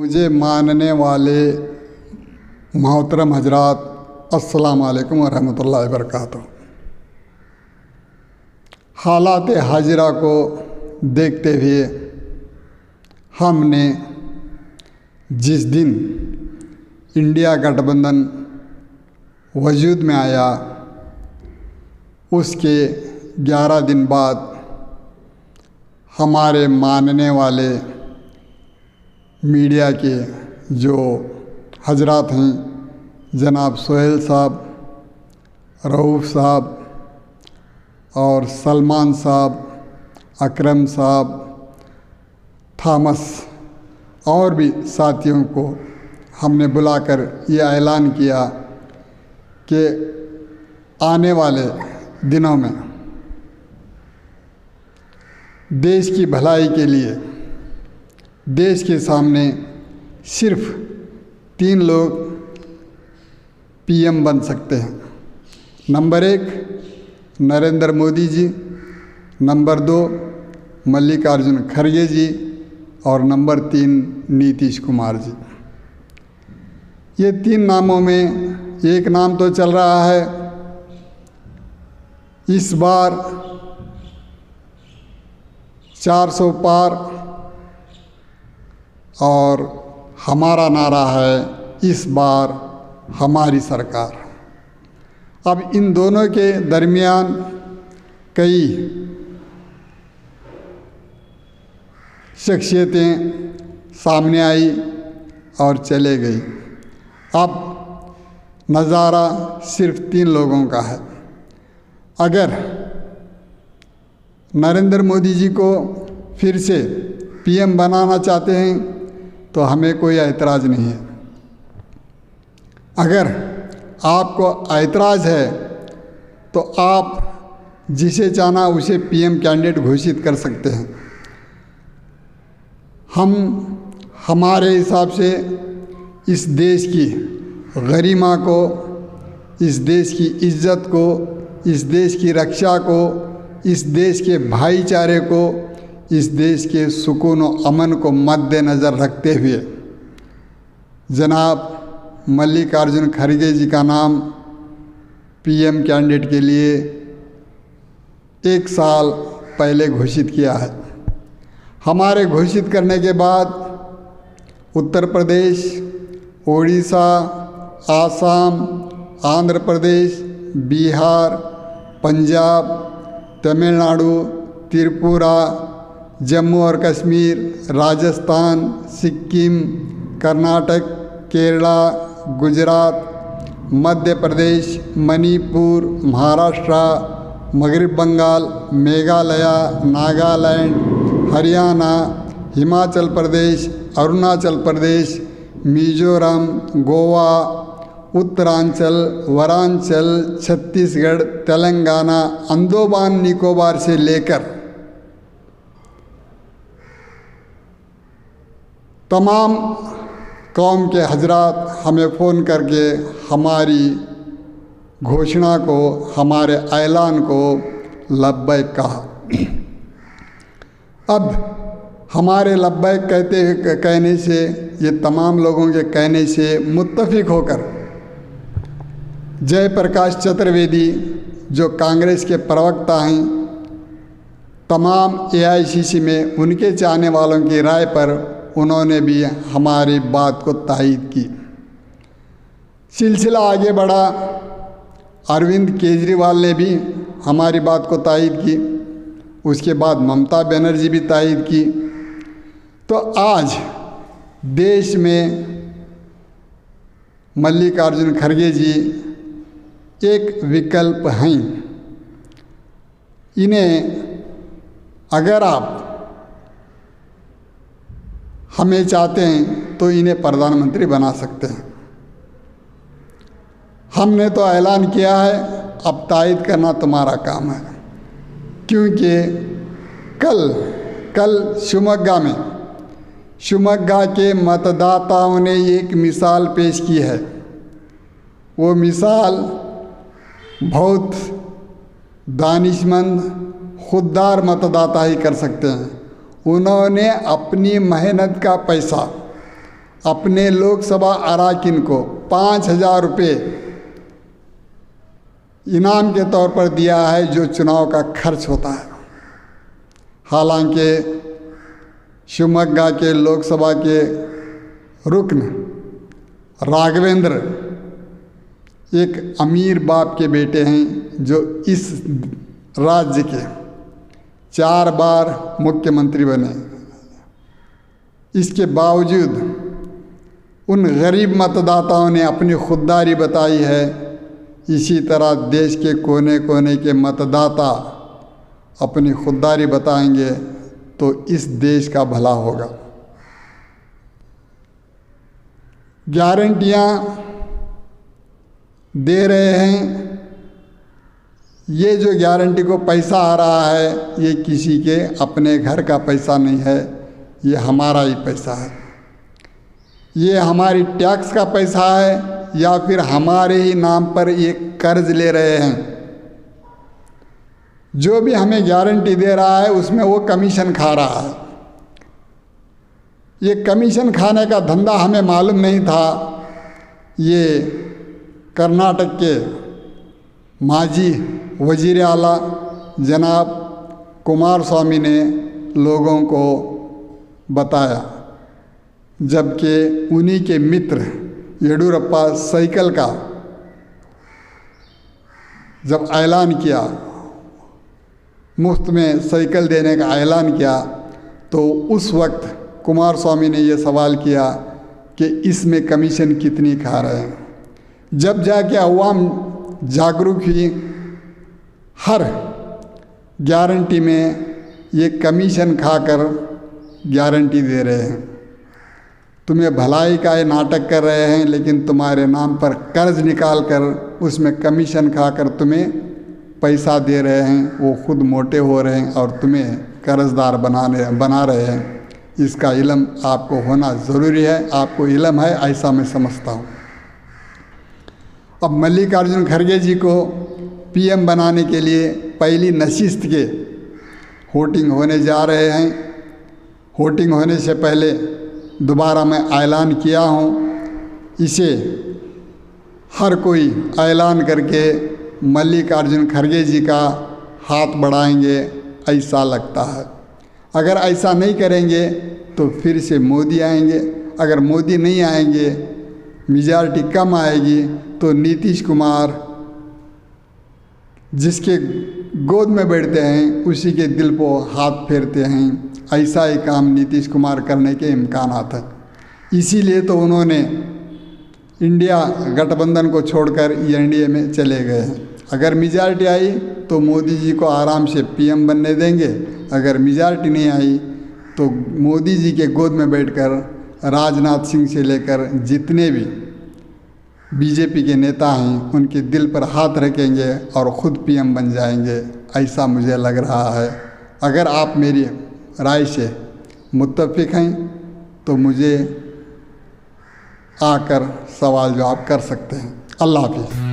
मुझे मानने वाले मोहतरम हजरात, अस्सलाम वालेकुम वरहमतुल्लाहि वबरकातुहू। हालात हाजिरा को देखते हुए हमने जिस दिन इंडिया गठबंधन वजूद में आया उसके 11 दिन बाद हमारे मानने वाले मीडिया के जो हजरात हैं, जनाब सोहेल साहब, रऊफ़ साहब और सलमान साहब, अकरम साहब, थॉमस और भी साथियों को हमने बुलाकर ये ऐलान किया कि आने वाले दिनों में देश की भलाई के लिए देश के सामने सिर्फ 3 लोग पीएम बन सकते हैं। नंबर 1 नरेंद्र मोदी जी, नंबर 2 मल्लिकार्जुन खड़गे जी और नंबर 3 नीतीश कुमार जी। ये 3 नामों में एक नाम तो चल रहा है। इस बार 400 पार और हमारा नारा है इस बार हमारी सरकार। अब इन दोनों के दरमियान कई शख्सियतें सामने आई और चले गई। अब नज़ारा सिर्फ 3 लोगों का है। अगर नरेंद्र मोदी जी को फिर से पीएम बनाना चाहते हैं तो हमें कोई ऐतराज़ नहीं है। अगर आपको ऐतराज़ है तो आप जिसे चाहना उसे पीएम कैंडिडेट घोषित कर सकते हैं। हम हमारे हिसाब से इस देश की गरिमा को, इस देश की इज्जत को, इस देश की रक्षा को, इस देश के भाईचारे को, इस देश के सुकून और अमन को मद्देनज़र रखते हुए जनाब मल्लिकार्जुन खड़गे जी का नाम पीएम कैंडिडेट के लिए 1 साल पहले घोषित किया है। हमारे घोषित करने के बाद उत्तर प्रदेश, ओडिशा, आसाम, आंध्र प्रदेश, बिहार, पंजाब, तमिलनाडु, त्रिपुरा, जम्मू और कश्मीर, राजस्थान, सिक्किम, कर्नाटक, केरला, गुजरात, मध्य प्रदेश, मणिपुर, महाराष्ट्र, मगरब बंगाल, मेघालय, नागालैंड, हरियाणा, हिमाचल प्रदेश, अरुणाचल प्रदेश, मिजोरम, गोवा, उत्तरांचल, वरांचल, छत्तीसगढ़, तेलंगाना, अंडमान निकोबार से लेकर तमाम कौम के हजरात हमें फ़ोन करके हमारी घोषणा को, हमारे ऐलान को लब्बैक कहा। अब हमारे लब्बैक कहने से, ये तमाम लोगों के कहने से मुत्तफिक होकर जयप्रकाश चतुर्वेदी जो कांग्रेस के प्रवक्ता हैं, तमाम एआईसीसी में उनके चाहने वालों की राय पर उन्होंने भी हमारी बात को तायीद की। सिलसिला आगे बढ़ा, अरविंद केजरीवाल ने भी हमारी बात को तायीद की, उसके बाद ममता बनर्जी भी तायीद की। तो आज देश में मल्लिकार्जुन खड़गे जी एक विकल्प हैं। इन्हें अगर आप हमें चाहते हैं तो इन्हें प्रधानमंत्री बना सकते हैं। हमने तो ऐलान किया है, अब तायीद करना तुम्हारा काम है। क्योंकि कल शिवमोगा के मतदाताओं ने एक मिसाल पेश की है। वो मिसाल बहुत दानिशमंद, खुददार मतदाता ही कर सकते हैं। उन्होंने अपनी मेहनत का पैसा अपने लोकसभा अराकीन को 5,000 रुपये इनाम के तौर पर दिया है, जो चुनाव का खर्च होता है। हालांकि शिवमोगा के लोकसभा के रुकन राघवेंद्र एक अमीर बाप के बेटे हैं, जो इस राज्य के 4 बार मुख्यमंत्री बने। इसके बावजूद उन गरीब मतदाताओं ने अपनी खुददारी बताई है। इसी तरह देश के कोने कोने के मतदाता अपनी खुददारी बताएंगे तो इस देश का भला होगा। गारंटियाँ दे रहे हैं, ये जो गारंटी को पैसा आ रहा है, ये किसी के अपने घर का पैसा नहीं है, ये हमारा ही पैसा है। ये हमारी टैक्स का पैसा है या फिर हमारे ही नाम पर ये कर्ज ले रहे हैं। जो भी हमें गारंटी दे रहा है उसमें वो कमीशन खा रहा है। ये कमीशन खाने का धंधा हमें मालूम नहीं था। ये कर्नाटक के माजी वजीर आला जनाब कुमारस्वामी ने लोगों को बताया, जबकि उन्हीं के मित्र येडियुरप्पा साइकिल का जब ऐलान किया, मुफ्त में साइकिल देने का ऐलान किया, तो उस वक्त कुमारस्वामी ने ये सवाल किया कि इसमें कमीशन कितनी खा रहे हैं। जब जाके अवाम जागरूक हुई, हर गारंटी में ये कमीशन खाकर गारंटी दे रहे हैं। तुम्हें भलाई का ये नाटक कर रहे हैं, लेकिन तुम्हारे नाम पर कर्ज निकाल कर उसमें कमीशन खाकर तुम्हें पैसा दे रहे हैं। वो खुद मोटे हो रहे हैं और तुम्हें कर्जदार बना रहे हैं। इसका इल्म आपको होना ज़रूरी है। आपको इल्म है, ऐसा मैं समझता हूँ। अब मल्लिकार्जुन खड़गे जी को पीएम बनाने के लिए पहली नशिस्त के वोटिंग होने जा रहे हैं। वोटिंग होने से पहले दोबारा मैं ऐलान किया हूँ, इसे हर कोई ऐलान करके मल्लिकार्जुन खड़गे जी का हाथ बढ़ाएंगे, ऐसा लगता है। अगर ऐसा नहीं करेंगे तो फिर से मोदी आएंगे। अगर मोदी नहीं आएंगे, मेजॉरिटी कम आएगी, तो नीतीश कुमार जिसके गोद में बैठते हैं उसी के दिल को हाथ फेरते हैं। ऐसा ही काम नीतीश कुमार करने के इम्कानात हैं। इसीलिए तो उन्होंने इंडिया गठबंधन को छोड़कर एनडीए में चले गए हैं। अगर मेजॉरिटी आई तो मोदी जी को आराम से पीएम बनने देंगे। अगर मेजॉरिटी नहीं आई तो मोदी जी के गोद में बैठकर राजनाथ सिंह से लेकर जितने भी बीजेपी के नेता हैं उनके दिल पर हाथ रखेंगे और ख़ुद पीएम बन जाएंगे, ऐसा मुझे लग रहा है। अगर आप मेरी राय से मुत्तफिक हैं तो मुझे आकर सवाल जवाब कर सकते हैं। अल्लाह हाफ़िज़।